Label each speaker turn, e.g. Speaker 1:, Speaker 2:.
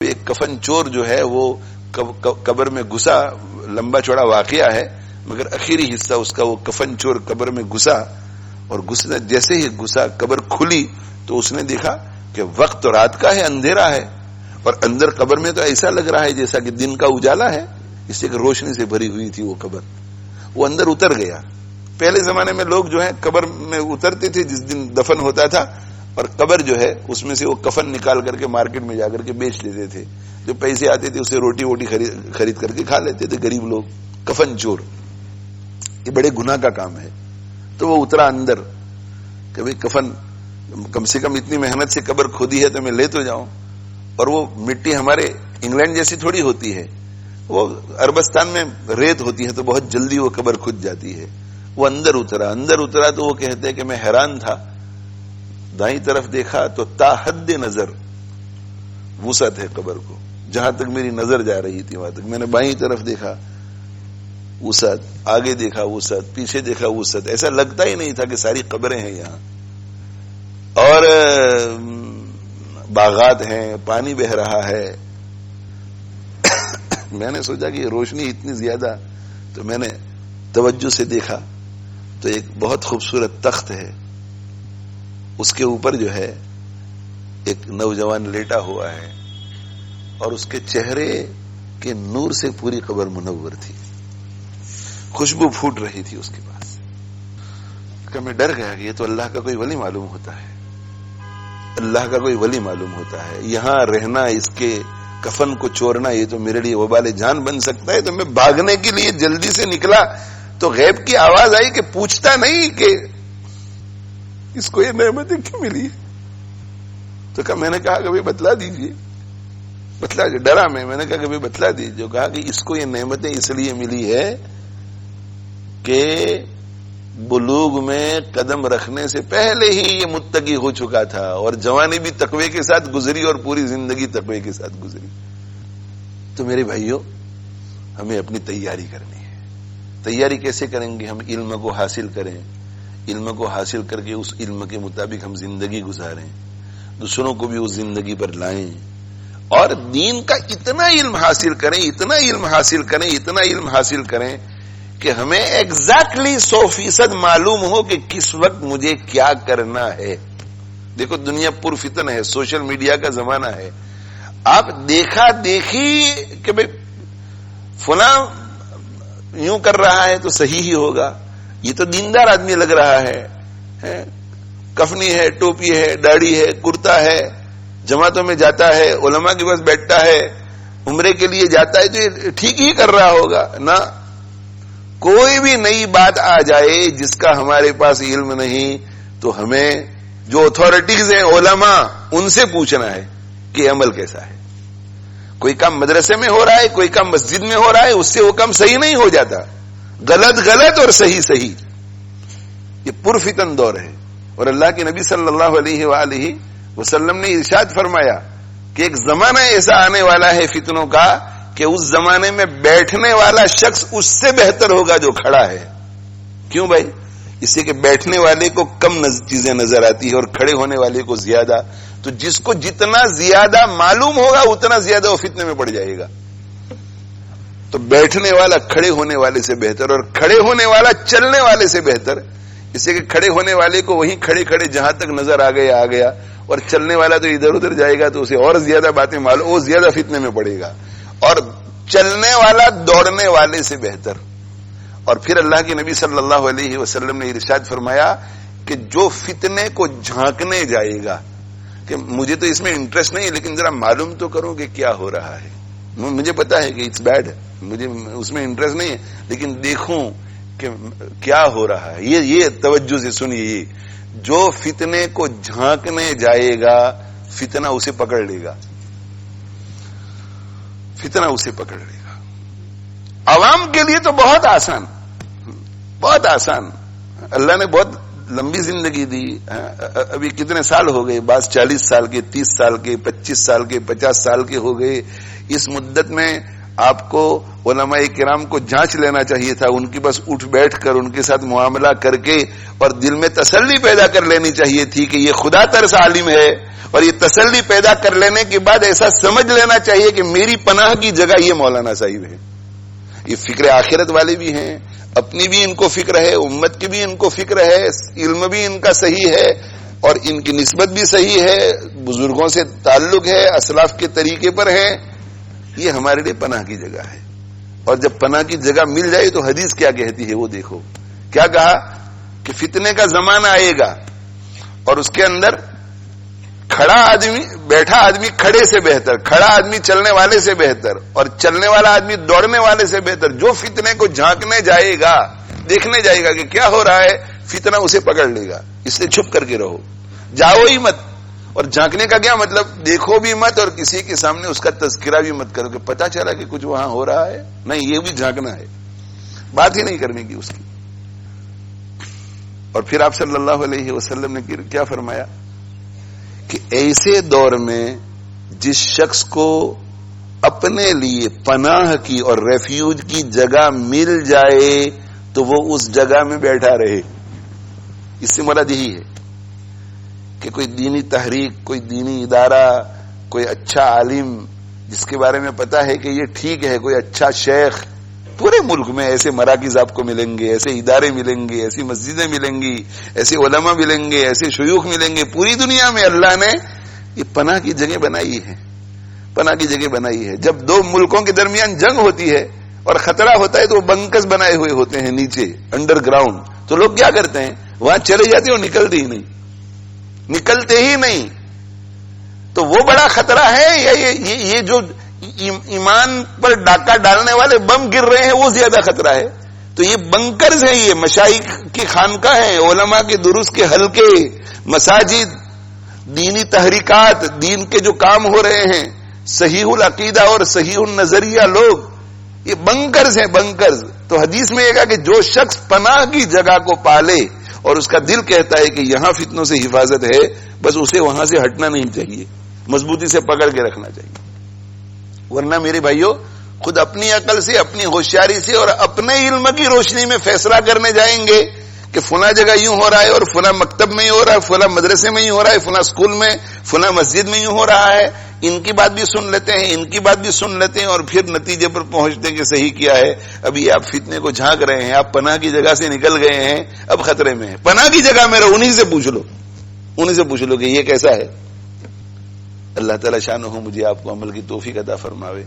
Speaker 1: ایک کفن چور جو ہے وہ قبر میں گھسا، لمبا چوڑا واقعہ ہے مگر آخری حصہ اس کا، وہ کفن چور قبر میں گھسا اور گھسنا جیسے ہی گھسا قبر کھلی تو اس نے دیکھا کہ وقت تو رات کا ہے، اندھیرا ہے، اور اندر قبر میں تو ایسا لگ رہا ہے جیسا کہ دن کا اجالا ہے، اس سے کہ روشنی سے بھری ہوئی تھی وہ قبر۔ وہ اندر اتر گیا۔ پہلے زمانے میں لوگ جو ہے قبر میں اترتے تھے جس دن دفن ہوتا تھا، اور قبر جو ہے اس میں سے وہ کفن نکال کر کے مارکیٹ میں جا کر کے بیچ لیتے تھے، جو پیسے آتے تھے اسے روٹی ووٹی خرید کر کے کھا لیتے تھے غریب لوگ۔ کفن چور یہ بڑے گناہ کا کام ہے۔ تو وہ اترا اندر کہ بھئی کفن کم سے کم اتنی محنت سے قبر کھودی ہے تو میں لے تو جاؤں، اور وہ مٹی ہمارے انگلینڈ جیسی تھوڑی ہوتی ہے، وہ عربستان میں ریت ہوتی ہے تو بہت جلدی وہ قبر کھد جاتی ہے۔ وہ اندر اترا تو وہ کہتے ہیں کہ میں حیران تھا، دائیں طرف دیکھا تو تا حد نظر وسعت ہے قبر کو، جہاں تک میری نظر جا رہی تھی وہاں تک۔ میں نے بائیں طرف دیکھا وسعت، آگے دیکھا وسعت، پیچھے دیکھا وسعت، ایسا لگتا ہی نہیں تھا کہ ساری قبریں ہیں یہاں، اور باغات ہیں، پانی بہ رہا ہے۔ میں نے سوچا کہ یہ روشنی اتنی زیادہ، تو میں نے توجہ سے دیکھا تو ایک بہت خوبصورت تخت ہے، اس کے اوپر جو ہے ایک نوجوان لیٹا ہوا ہے، اور اس کے چہرے کے نور سے پوری قبر منور تھی، خوشبو پھوٹ رہی تھی اس کے پاس۔ کہ میں ڈر گیا کہ یہ تو اللہ کا کوئی ولی معلوم ہوتا ہے، اللہ کا کوئی ولی معلوم ہوتا ہے، یہاں رہنا، اس کے کفن کو چورنا یہ تو میرے لیے وبال جان بن سکتا ہے۔ تو میں بھاگنے کے لیے جلدی سے نکلا تو غیب کی آواز آئی کہ پوچھتا نہیں کہ اس کو یہ نعمتیں کیوں ملی۔ تو کہا، میں نے کہا کہ بتلا دیجئے، بتلا دیجئے۔ ڈرا میں نے کہا کہ بتلا دیجئے۔ جو کہا کہ اس کو یہ نعمتیں اس لیے ملی ہے کہ بلوغ میں قدم رکھنے سے پہلے ہی یہ متقی ہو چکا تھا، اور جوانی بھی تقوی کے ساتھ گزری اور پوری زندگی تقوی کے ساتھ گزری۔ تو میرے بھائیوں، ہمیں اپنی تیاری کرنی ہے۔ تیاری کیسے کریں گے؟ ہم علم کو حاصل کریں، علم کو حاصل کر کے اس علم کے مطابق ہم زندگی گزاریں، دوسروں کو بھی اس زندگی پر لائیں، اور دین کا اتنا علم حاصل کریں، اتنا علم حاصل کریں، اتنا علم حاصل کریں کہ ہمیں ایگزیکٹلی 100% معلوم ہو کہ کس وقت مجھے کیا کرنا ہے۔ دیکھو دنیا پر فتن ہے، سوشل میڈیا کا زمانہ ہے، آپ دیکھا دیکھی کہ بھئی فلاں یوں کر رہا ہے تو صحیح ہی ہوگا، یہ تو دیندار آدمی لگ رہا ہے، کفنی ہے، ٹوپی ہے، داڑھی ہے، کرتا ہے، جماعتوں میں جاتا ہے، علماء کے پاس بیٹھتا ہے، عمرے کے لیے جاتا ہے، تو یہ ٹھیک ہی کر رہا ہوگا نا۔ کوئی بھی نئی بات آ جائے جس کا ہمارے پاس علم نہیں تو ہمیں جو اتھارٹیز ہیں، علماء، ان سے پوچھنا ہے کہ عمل کیسا ہے۔ کوئی کام مدرسے میں ہو رہا ہے، کوئی کام مسجد میں ہو رہا ہے، اس سے وہ کام صحیح نہیں ہو جاتا، غلط غلط اور صحیح صحیح۔ یہ پرفتن دور ہے، اور اللہ کے نبی صلی اللہ علیہ وآلہ وسلم نے ارشاد فرمایا کہ ایک زمانہ ایسا آنے والا ہے فتنوں کا کہ اس زمانے میں بیٹھنے والا شخص اس سے بہتر ہوگا جو کھڑا ہے۔ کیوں بھائی؟ اس سے کہ بیٹھنے والے کو کم چیزیں نظر آتی ہے اور کھڑے ہونے والے کو زیادہ، تو جس کو جتنا زیادہ معلوم ہوگا اتنا زیادہ وہ فتنے میں پڑ جائے گا۔ تو بیٹھنے والا کھڑے ہونے والے سے بہتر، اور کھڑے ہونے والا چلنے والے سے بہتر، اس سے کہ کھڑے ہونے والے کو وہیں کھڑے کھڑے جہاں تک نظر آ گیا، اور چلنے والا تو ادھر ادھر جائے گا تو اسے اور زیادہ باتیں معلوم، وہ زیادہ فتنے میں پڑے گا، اور چلنے والا دوڑنے والے سے بہتر۔ اور پھر اللہ کے نبی صلی اللہ علیہ وسلم نے ارشاد فرمایا کہ جو فتنے کو جھانکنے جائے گا کہ مجھے تو اس میں انٹرسٹ نہیں ہے لیکن ذرا معلوم تو کروں کہ کیا ہو رہا ہے، مجھے پتا ہے کہ اٹس بیڈ، مجھے اس میں انٹرسٹ نہیں ہے لیکن دیکھوں کہ کیا ہو رہا ہے۔ یہ توجہ سے سنیے، جو فتنے کو جھانکنے جائے گا فتنہ اسے پکڑ لے گا، فتنہ اسے پکڑ لے گا۔ عوام کے لیے تو بہت آسان، بہت آسان، اللہ نے بہت لمبی زندگی دی۔ ابھی کتنے سال ہو گئے، بعض 40 سال کے، 30 سال کے، 25 سال کے، 50 سال کے ہو گئے۔ اس مدت میں آپ کو علماء کرام کو جانچ لینا چاہیے تھا، ان کی بس اٹھ بیٹھ کر ان کے ساتھ معاملہ کر کے اور دل میں تسلی پیدا کر لینی چاہیے تھی کہ یہ خدا ترس عالم ہے، اور یہ تسلی پیدا کر لینے کے بعد ایسا سمجھ لینا چاہیے کہ میری پناہ کی جگہ یہ مولانا صاحب ہے. یہ فکر آخرت والے بھی ہیں، اپنی بھی ان کو فکر ہے، امت کی بھی ان کو فکر ہے، علم بھی ان کا صحیح ہے اور ان کی نسبت بھی صحیح ہے، بزرگوں سے تعلق ہے، اسلاف کے طریقے پر ہے. یہ ہمارے لیے پناہ کی جگہ ہے. اور جب پناہ کی جگہ مل جائے تو حدیث کیا کہتی ہے وہ دیکھو. کیا کہا کہ فتنے کا زمانہ آئے گا اور اس کے اندر کھڑا آدمی بیٹھا آدمی کھڑے سے بہتر، کھڑا آدمی چلنے والے سے بہتر، اور چلنے والا آدمی دوڑنے والے سے بہتر. جو فتنے کو جھانکنے جائے گا، دیکھنے جائے گا کہ کیا ہو رہا ہے، فتنہ اسے پکڑ لے گا. اس سے چھپ کر کے رہو، جاؤ ہی مت. اور جھانکنے کا کیا مطلب؟ دیکھو بھی مت اور کسی کے سامنے اس کا تذکرہ بھی مت کرو کہ پتا چلا کہ کچھ وہاں ہو رہا ہے. نہیں، یہ بھی جھانکنا ہے، بات ہی نہیں کرنے کی اس کی. اور پھر آپ صلی اللہ علیہ وسلم نے کیا فرمایا کہ ایسے دور میں جس شخص کو اپنے لیے پناہ کی اور ریفیوج کی جگہ مل جائے تو وہ اس جگہ میں بیٹھا رہے. اس سے مراد یہی ہے کہ کوئی دینی تحریک، کوئی دینی ادارہ، کوئی اچھا عالم جس کے بارے میں پتا ہے کہ یہ ٹھیک ہے، کوئی اچھا شیخ، پورے ملک میں ایسے مراکز آپ کو ملیں گے، ایسے ادارے ملیں گے، ایسی مسجدیں ملیں گی، ایسے علماء ملیں گے، ایسے شیوخ ملیں گے. پوری دنیا میں اللہ نے یہ پناہ کی جگہ بنائی ہے، پناہ کی جگہ بنائی ہے. جب دو ملکوں کے درمیان جنگ ہوتی ہے اور خطرہ ہوتا ہے تو وہ بنکس بنائے ہوئے ہوتے ہیں نیچے انڈر گراؤنڈ. تو لوگ کیا کرتے ہیں؟ وہاں چلے جاتے ہیں اور نکلتے ہی نہیں. تو وہ بڑا خطرہ ہے یا یہ جو ایمان پر ڈاکہ ڈالنے والے بم گر رہے ہیں وہ زیادہ خطرہ ہے؟ تو یہ بنکرز ہیں، یہ مشائخ کی خانقاہ ہیں، علماء کے دروس کے حلقے، مساجد، دینی تحریکات، دین کے جو کام ہو رہے ہیں، صحیح العقیدہ اور صحیح النظریہ لوگ، یہ بنکرز ہیں، بنکرز. تو حدیث میں یہ کہا کہ جو شخص پناہ کی جگہ کو پالے اور اس کا دل کہتا ہے کہ یہاں فتنوں سے حفاظت ہے، بس اسے وہاں سے ہٹنا نہیں چاہیے، مضبوطی سے پکڑ کے رکھنا چاہیے. ورنہ میرے بھائیوں، خود اپنی عقل سے، اپنی ہوشیاری سے اور اپنے علم کی روشنی میں فیصلہ کرنے جائیں گے کہ فلاں جگہ یوں ہو رہا ہے اور فلاں مکتب میں ہو رہا ہے، فلاں مدرسے میں یوں ہو رہا ہے، فلاں اسکول میں، فلاں مسجد میں یوں ہو رہا ہے. ان کی بات بھی سن لیتے ہیں، ان کی بات بھی سن لیتے ہیں اور پھر نتیجے پر پہنچتے ہیں کہ صحیح کیا ہے. ابھی آپ فتنے کو جھانک رہے ہیں، آپ پناہ کی جگہ سے نکل گئے ہیں، اب خطرے میں ہیں. پناہ کی جگہ میں رہو، انہیں سے پوچھ لو کہ یہ کیسا ہے. اللہ تعالی شانہ مجھے آپ کو عمل کی توفیق عطا فرماوے.